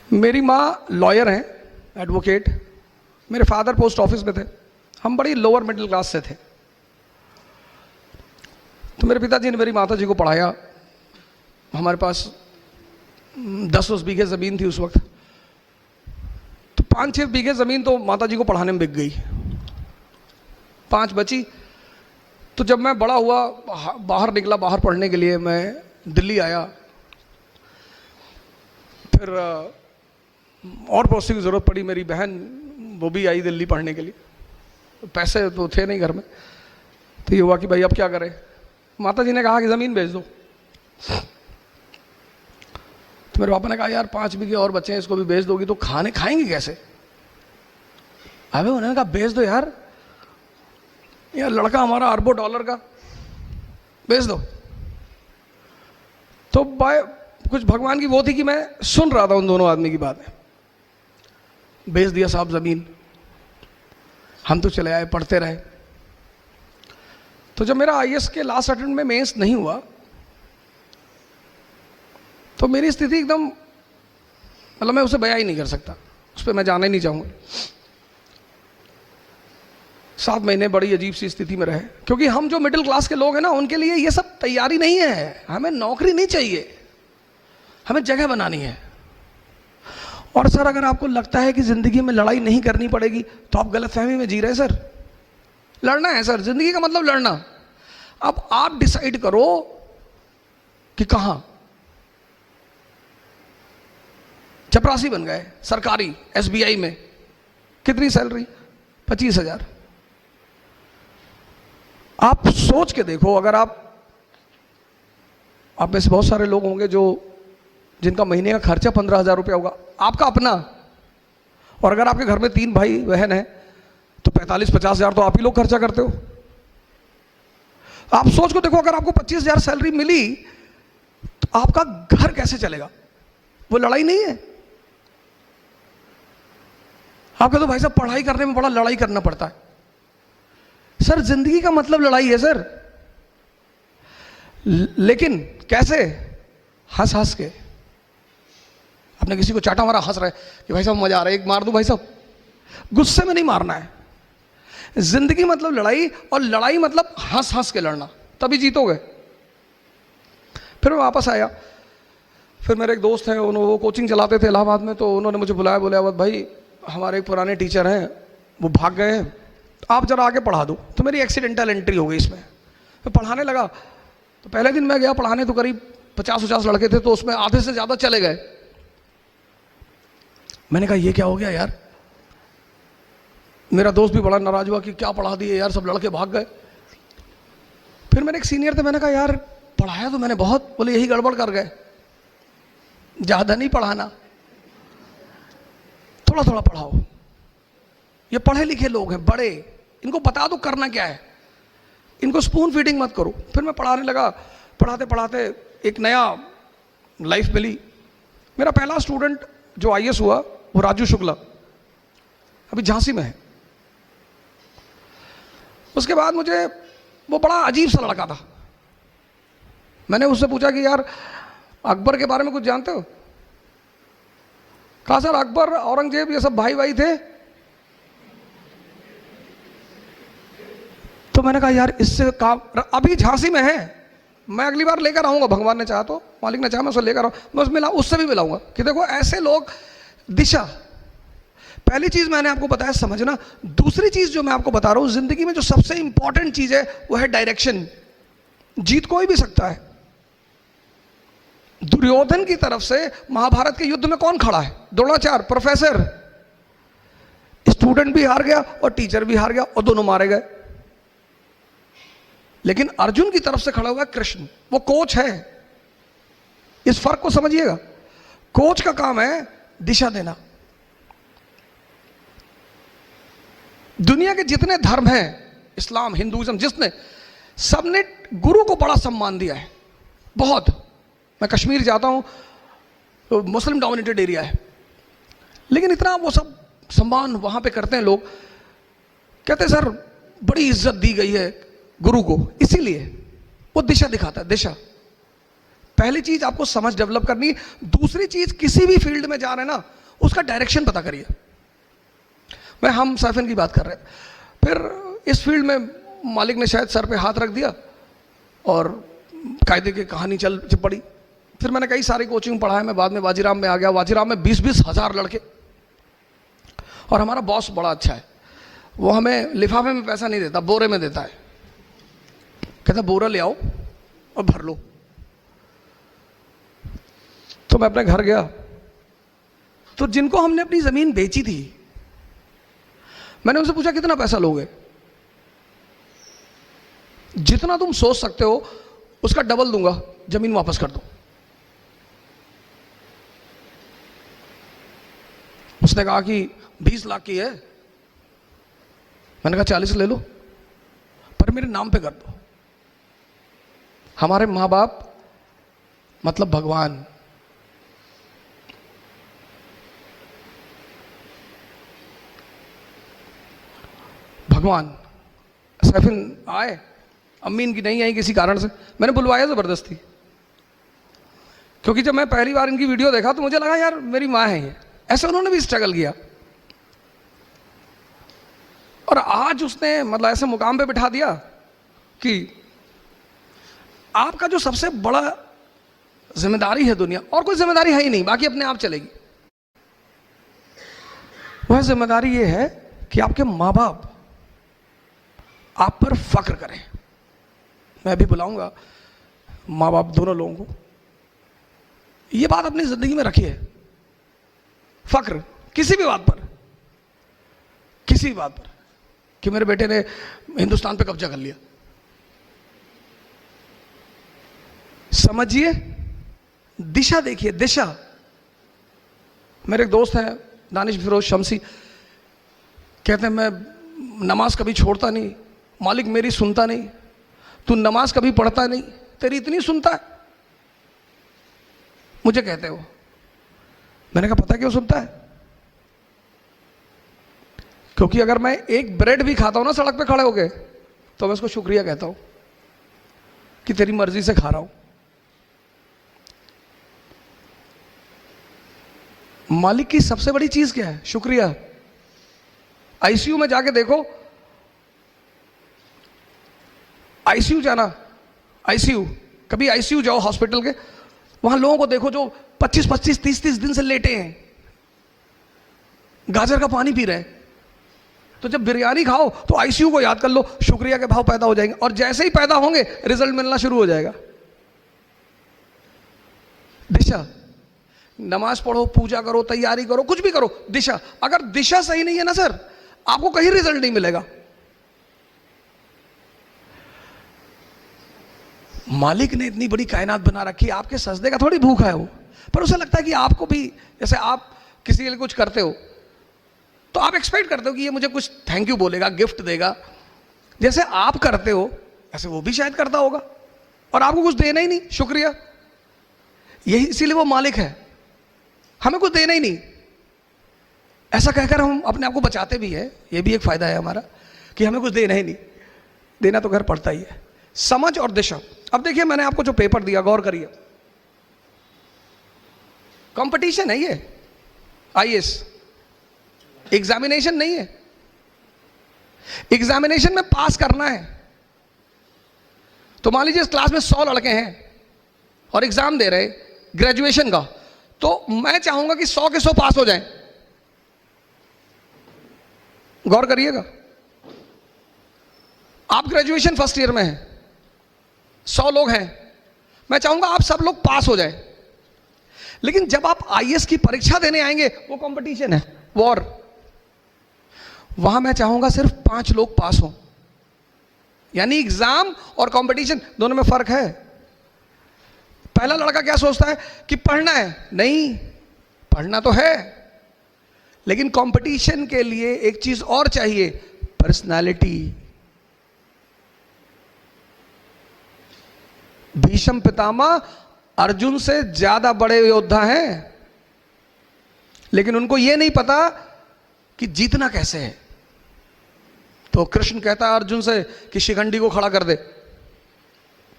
मेरी माँ लॉयर हैं, एडवोकेट। मेरे फादर पोस्ट ऑफिस में थे। हम बड़ी लोअर मिडिल क्लास से थे। तो मेरे पिताजी ने मेरी माता जी को पढ़ाया। हमारे पास 10-10 बीघे ज़मीन थी उस वक्त। तो 5-6 बीघे ज़मीन तो माता जी को पढ़ाने में बिक गई, 5 बची। तो जब मैं बड़ा हुआ, बाहर निकला, बाहर पढ़ने के लिए मैं दिल्ली आया। फिर और पड़ोसी की ज़रूरत पड़ी, मेरी बहन वो भी आई दिल्ली पढ़ने के लिए। पैसे तो थे नहीं घर में। तो ये हुआ कि भाई अब क्या करें। माता जी ने कहा कि ज़मीन बेच दो। तो मेरे पापा ने कहा यार 5 बीघे और बच्चे हैं, इसको भी बेच दोगी तो खाएंगे कैसे। अबे उन्होंने कहा बेच दो यार लड़का हमारा अरबों डॉलर का, बेच दो। तो कुछ भगवान की वो थी कि मैं सुन रहा था उन दोनों आदमी की बातें। बेच दिया साहब ज़मीन। हम तो चले आए, पढ़ते रहे। तो जब मेरा आईएएस के लास्ट अटेम्प्ट में मेंस नहीं हुआ तो मेरी स्थिति एकदम, मतलब मैं उसे बयां ही नहीं कर सकता, उस पर मैं जाना ही नहीं चाहूँगा। 7 महीने बड़ी अजीब सी स्थिति में रहे, क्योंकि हम जो मिडिल क्लास के लोग हैं ना, उनके लिए ये सब तैयारी नहीं है। हमें नौकरी नहीं चाहिए, हमें जगह बनानी है। और सर अगर आपको लगता है कि ज़िंदगी में लड़ाई नहीं करनी पड़ेगी तो आप गलतफहमी में जी रहे हैं सर। लड़ना है सर, ज़िंदगी का मतलब लड़ना। अब आप डिसाइड करो कि कहाँ। चपरासी बन गए सरकारी एसबीआई में, कितनी सैलरी? 25,000। आप सोच के देखो, अगर आप में से बहुत सारे लोग होंगे जिनका महीने का खर्चा 15,000 रुपया होगा, आपका अपना। और अगर आपके घर में 3 भाई बहन हैं तो 45-50 हज़ार तो आप ही लोग खर्चा करते हो। आप सोच को देखो, अगर आपको 25,000 सैलरी मिली तो आपका घर कैसे चलेगा? वो लड़ाई नहीं है। आप कहते हो भाई साहब पढ़ाई करने में बड़ा लड़ाई करना पड़ता है। सर जिंदगी का मतलब लड़ाई है सर, लेकिन कैसे? हंस हंस के। आपने किसी को चाटा मारा, हंस रहे कि भाई साहब मजा आ रहा है, एक मार दूं भाई साहब। गुस्से में नहीं मारना है। जिंदगी मतलब लड़ाई, और लड़ाई मतलब हंस हंस के लड़ना, तभी जीतोगे। फिर मैं वापस आया। फिर मेरे एक दोस्त हैं, वो कोचिंग चलाते थे इलाहाबाद में। तो उन्होंने मुझे बुलाया, बोले अवध भाई हमारे एक पुराने टीचर हैं, वो भाग गए हैं, आप जरा आके पढ़ा दो। तो मेरी एक्सीडेंटल एंट्री हो गई इसमें। तो पढ़ाने लगा। तो पहले दिन मैं गया पढ़ाने, तो करीब 50-50 लड़के थे, तो उसमें आधे से ज़्यादा चले गए। मैंने कहा ये क्या हो गया यार। मेरा दोस्त भी बड़ा नाराज हुआ कि क्या पढ़ा दिए यार, सब लड़के भाग गए। फिर मेरे एक सीनियर थे, मैंने कहा यार पढ़ाया तो मैंने बहुत। बोले यही गड़बड़ कर गए, ज़्यादा नहीं पढ़ाना, थोड़ा थोड़ा पढ़ाओ। ये पढ़े लिखे लोग हैं बड़े, इनको बता दो करना क्या है, इनको स्पून फीडिंग मत करो। फिर मैं पढ़ाने लगा। पढ़ाते पढ़ाते एक नया लाइफ मिली। मेरा पहला स्टूडेंट जो आईएएस हुआ वो राजू शुक्ला, अभी झांसी में है। उसके बाद मुझे वो बड़ा अजीब सा लड़का था। मैंने उससे पूछा कि यार अकबर के बारे में कुछ जानते हो? कहा सर अकबर औरंगजेब ये सब भाई भाई थे। तो मैंने कहा यार इससे काम, अभी झांसी में है, मैं अगली बार लेकर आऊंगा, भगवान ने चाहा तो, मालिक ने चाहा मैं उसे लेकर आऊँ, मैं उससे भी मिलाऊंगा कि देखो ऐसे लोग। दिशा, पहली चीज मैंने आपको बताया समझना। दूसरी चीज जो मैं आपको बता रहा हूं, जिंदगी में जो सबसे इंपॉर्टेंट चीज है वो है डायरेक्शन। जीत कोई भी सकता है। दुर्योधन की तरफ से महाभारत के युद्ध में कौन खड़ा है? द्रोणाचार्य, प्रोफेसर। स्टूडेंट भी हार गया और टीचर भी हार गया और दोनों मारे गए। लेकिन अर्जुन की तरफ से खड़ा हुआ है कृष्ण, वो कोच है। इस फर्क को समझिएगा। कोच का काम है दिशा देना। दुनिया के जितने धर्म हैं, इस्लाम, हिंदुइज्म, जिसने, सबने गुरु को बड़ा सम्मान दिया है, बहुत। मैं कश्मीर जाता हूं तो मुस्लिम डोमिनेटेड एरिया है, लेकिन इतना वो सब सम्मान वहां पे करते हैं लोग। कहते हैं सर बड़ी इज्जत दी गई है गुरु को, इसीलिए वो दिशा दिखाता है। दिशा पहली चीज आपको समझ डेवलप करनी है। दूसरी चीज, किसी भी फील्ड में जा रहे हैं ना, उसका डायरेक्शन पता करिए। मैं हम साइफन की बात कर रहे हैं, फिर इस फील्ड में मालिक ने शायद सर पे हाथ रख दिया और कायदे की कहानी चल पड़ी। फिर मैंने कई सारी कोचिंग पढ़ा है, मैं बाद में वाजीराम में आ गया। वाजीराम में 20-20 हज़ार लड़के, और हमारा बॉस बड़ा अच्छा है, वो हमें लिफाफे में पैसा नहीं देता, बोरे में देता है। कहता बोरा ले आओ और भर लो। तो मैं अपने घर गया, तो जिनको हमने अपनी जमीन बेची थी, मैंने उनसे पूछा कितना पैसा लोगे? जितना तुम सोच सकते हो उसका डबल दूंगा, जमीन वापस कर दो। उसने कहा कि 20 लाख की है। मैंने कहा 40 ले लो, पर मेरे नाम पे कर दो। हमारे माँ बाप मतलब भगवान। भगवान सैफिन आए, अम्मी इनकी नहीं आई किसी कारण से, मैंने बुलवाया जबरदस्ती, क्योंकि जब मैं पहली बार इनकी वीडियो देखा तो मुझे लगा यार मेरी माँ है ये। ऐसे उन्होंने भी स्ट्रगल किया, और आज उसने मतलब ऐसे मुकाम पे बिठा दिया कि आपका जो सबसे बड़ा जिम्मेदारी है दुनिया, और कोई जिम्मेदारी है ही नहीं, बाकी अपने आप चलेगी। वह जिम्मेदारी ये है कि आपके माँ बाप आप पर फक्र करें। मैं भी बुलाऊंगा माँ बाप दोनों लोगों को, ये बात अपनी जिंदगी में रखिए। फक्र किसी भी बात पर, किसी भी बात पर, कि मेरे बेटे ने हिंदुस्तान पे कब्जा कर लिया। समझिए, दिशा देखिए, दिशा। मेरे एक दोस्त हैं दानिश फिरोज शमसी, कहते हैं मैं नमाज कभी छोड़ता नहीं, मालिक मेरी सुनता नहीं। तू नमाज कभी पढ़ता नहीं, तेरी इतनी सुनता है। मुझे कहते हो, मैंने कहा पता क्यों सुनता है? क्योंकि अगर मैं एक ब्रेड भी खाता हूं ना सड़क पे खड़े होके, तो मैं उसको शुक्रिया कहता हूं कि तेरी मर्जी से खा रहा हूं। मालिक की सबसे बड़ी चीज क्या है? शुक्रिया। आईसीयू में जाके देखो, आईसीयू जाना, आईसीयू, कभी आईसीयू जाओ हॉस्पिटल के, वहां लोगों को देखो जो 25-25, 30-30 दिन से लेटे हैं, गाजर का पानी पी रहे हैं। तो जब बिरयानी खाओ तो आईसीयू को याद कर लो, शुक्रिया के भाव पैदा हो जाएंगे, और जैसे ही पैदा होंगे रिजल्ट मिलना शुरू हो जाएगा। दिशा, नमाज पढ़ो, पूजा करो, तैयारी करो, कुछ भी करो, दिशा। अगर दिशा सही नहीं है ना सर, आपको कहीं रिजल्ट नहीं मिलेगा। मालिक ने इतनी बड़ी कायनात बना रखी, आपके सजदे का थोड़ी भूखा है वो, पर उसे लगता है कि आपको भी, जैसे आप किसी के लिए कुछ करते हो तो आप एक्सपेक्ट करते हो कि ये मुझे कुछ थैंक यू बोलेगा, गिफ्ट देगा। जैसे आप करते हो ऐसे वो भी शायद करता होगा, और आपको कुछ देना ही नहीं, शुक्रिया। यही इसीलिए वो मालिक है, हमें कुछ देना ही नहीं। ऐसा कहकर हम अपने आप को बचाते भी है, ये भी एक फायदा है हमारा कि हमें कुछ देना ही नहीं, देना तो घर पड़ता ही है। समझ और दिशा। अब देखिए, मैंने आपको जो पेपर दिया, गौर करिए, कंपटीशन है ये, आईएएस एग्जामिनेशन नहीं है। एग्जामिनेशन में पास करना है। तो मान लीजिए इस क्लास में 100 लड़के हैं और एग्जाम दे रहे ग्रेजुएशन का, तो मैं चाहूंगा कि 100 के 100 पास हो जाएं। गौर करिएगा, आप ग्रेजुएशन फर्स्ट ईयर में हैं, 100 लोग हैं, मैं चाहूंगा आप सब लोग पास हो जाएं। लेकिन जब आप आईएएस की परीक्षा देने आएंगे, वो कंपटीशन है, वॉर, वहां मैं चाहूंगा सिर्फ 5 लोग पास हों। यानी एग्जाम और कंपटीशन दोनों में फर्क है। पहला लड़का क्या सोचता है कि पढ़ना है, नहीं, पढ़ना तो है, लेकिन कंपटीशन के लिए एक चीज और चाहिए, पर्सनालिटी। भीष्म पितामह अर्जुन से ज्यादा बड़े योद्धा हैं, लेकिन उनको यह नहीं पता कि जीतना कैसे है। तो कृष्ण कहता है अर्जुन से कि शिखंडी को खड़ा कर दे,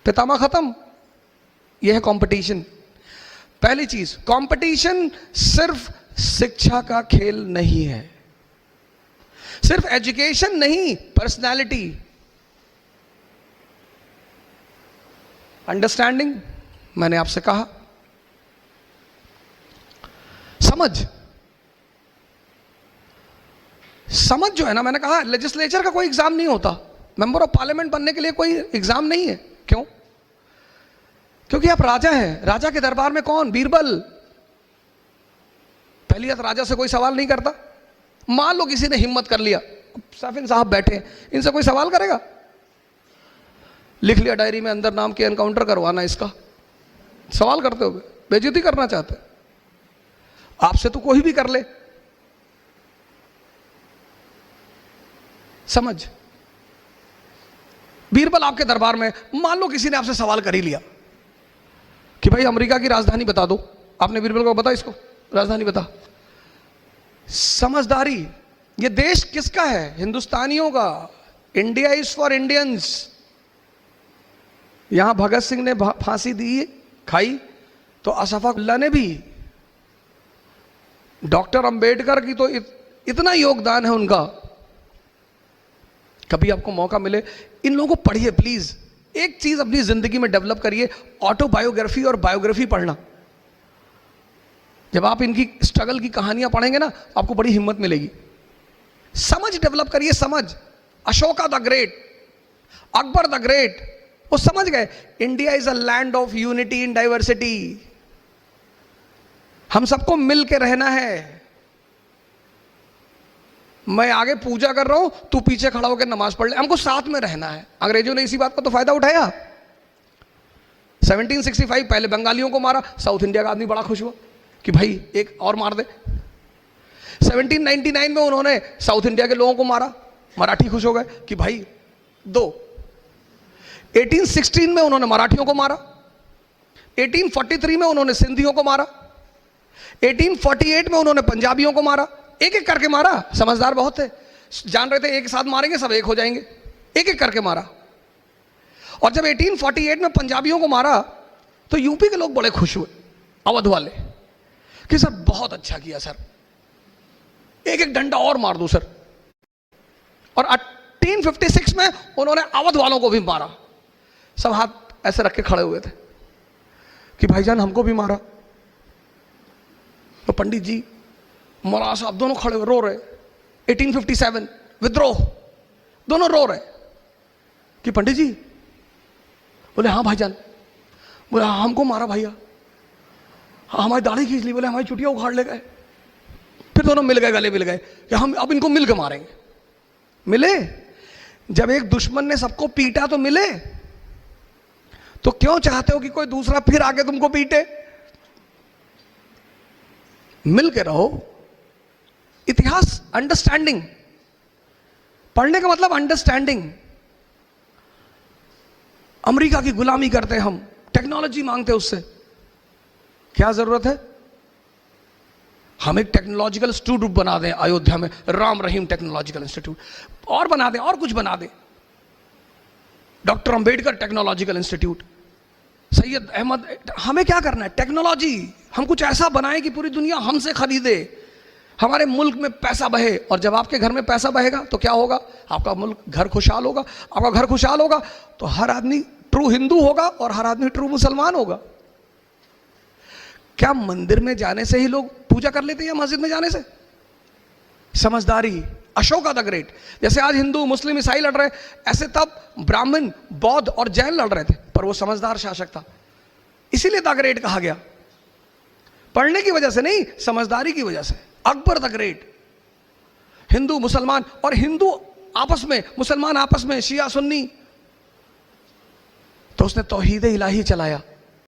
पितामह खत्म। यह है कंपटीशन। पहली चीज, कंपटीशन सिर्फ शिक्षा का खेल नहीं है, सिर्फ एजुकेशन नहीं, पर्सनालिटी, अंडरस्टैंडिंग, मैंने आपसे कहा, समझ। समझ जो है ना, मैंने कहा लेजिस्लेचर का कोई एग्जाम नहीं होता, मेंबर ऑफ पार्लियामेंट बनने के लिए कोई एग्जाम नहीं है। क्यों? क्योंकि आप राजा हैं। राजा के दरबार में कौन? बीरबल। पहली बात, राजा से कोई सवाल नहीं करता। मान लो किसी ने हिम्मत कर लिया, सैफिन साहब बैठे, इनसे कोई सवाल करेगा? लिख लिया डायरी में, अंदर नाम के एनकाउंटर करवाना इसका। सवाल करते हो, बेइज्जती करना चाहते, आपसे तो कोई भी कर ले। समझ। बीरबल आपके दरबार में, मान लो किसी ने आपसे सवाल कर ही लिया कि भाई अमेरिका की राजधानी बता दो, आपने बीरबल को बता, इसको राजधानी बता। समझदारी। ये देश किसका है? हिंदुस्तानियों का। India is for Indians. यहां भगत सिंह ने फांसी दी, खाई, तो असफाकुल्ला ने भी, डॉक्टर अंबेडकर की तो इतना योगदान है उनका। कभी आपको मौका मिले, इन लोगों को पढ़िए प्लीज। एक चीज अपनी जिंदगी में डेवलप करिए, ऑटोबायोग्राफी और बायोग्राफी पढ़ना। जब आप इनकी स्ट्रगल की कहानियां पढ़ेंगे ना, आपको बड़ी हिम्मत मिलेगी। समझ डेवलप करिए, समझ। Ashoka the great, Akbar the great, वो समझ गए India is a land of unity in diversity. हम सबको मिल के रहना है। मैं आगे पूजा कर रहा हूं, तू पीछे खड़ा होकर नमाज पढ़ ले, हमको साथ में रहना है। अंग्रेजों ने इसी बात का तो फायदा उठाया। 1765 पहले बंगालियों को मारा, साउथ इंडिया का आदमी बड़ा खुश हुआ कि भाई एक और मार दे। 1799 में उन्होंने साउथ इंडिया के लोगों को मारा, मराठी खुश हो गए कि भाई दो। 1816 में उन्होंने मराठियों को मारा। 1843 में उन्होंने सिंधियों को मारा। 1848 में उन्होंने पंजाबियों को मारा। एक एक करके मारा। समझदार बहुत थे, जान रहे थे एक साथ मारेंगे सब एक हो जाएंगे, एक एक करके मारा। और जब 1848 में पंजाबियों को मारा तो यूपी के लोग बड़े खुश हुए, अवध वाले, कि सर बहुत अच्छा किया सर, एक एक डंडा और मार दो सर। और 1856 में उन्होंने अवध वालों को भी मारा। सब हाथ ऐसे रख के खड़े हुए थे कि भाईजान हमको भी मारा। तो पंडित जी, मौलाना साहब दोनों खड़े हुए रो रहे। 1857 विद्रोह, दोनों रो रहे कि पंडित जी, बोले हाँ भाईजान, बोले हाँ हमको मारा भैया, हाँ हमारी दाढ़ी खींच ली, बोले हमारी चुटिया उखाड़ ले गए। फिर दोनों मिल गए, गले मिल गए कि हम अब इनको मिल के मारेंगे। मिले। जब एक दुश्मन ने सबको पीटा तो मिले, तो क्यों चाहते हो कि कोई दूसरा फिर आके तुमको पीटे? मिल के रहो। इतिहास, अंडरस्टैंडिंग, पढ़ने का मतलब अंडरस्टैंडिंग। अमेरिका की गुलामी करते हैं हम, टेक्नोलॉजी मांगते हैं उससे, क्या जरूरत है? हम एक टेक्नोलॉजिकल इंस्टीट्यूट बना दें अयोध्या में, राम रहीम टेक्नोलॉजिकल इंस्टीट्यूट, और बना दें, और कुछ बना दें, doctor Ambedkar technological institute, Syed Ahmad. हमें क्या करना है? टेक्नोलॉजी। हम कुछ ऐसा बनाएं कि पूरी दुनिया हमसे खरीदे, हमारे मुल्क में पैसा बहे। और जब आपके घर में पैसा बहेगा तो क्या होगा? आपका मुल्क, घर खुशहाल होगा। आपका घर खुशहाल होगा तो हर आदमी ट्रू हिंदू होगा और हर आदमी ट्रू मुसलमान होगा। क्या मंदिर में जाने से ही लोग पूजा कर लेते हैं या मस्जिद में जाने से? समझदारी। Ashoka the great. जैसे आज हिंदू, मुस्लिम, ईसाई लड़ रहे, ऐसे तब ब्राह्मण, बौद्ध और जैन लड़ रहे थे, पर वो समझदार शासक था, इसीलिए द ग्रेट कहा गया। पढ़ने की वजह से नहीं, समझदारी की वजह से। Akbar the great. हिंदू, मुसलमान, और हिंदू आपस में, मुसलमान आपस में, शिया सुन्नी, तो उसने तौहीद इलाही चलाया।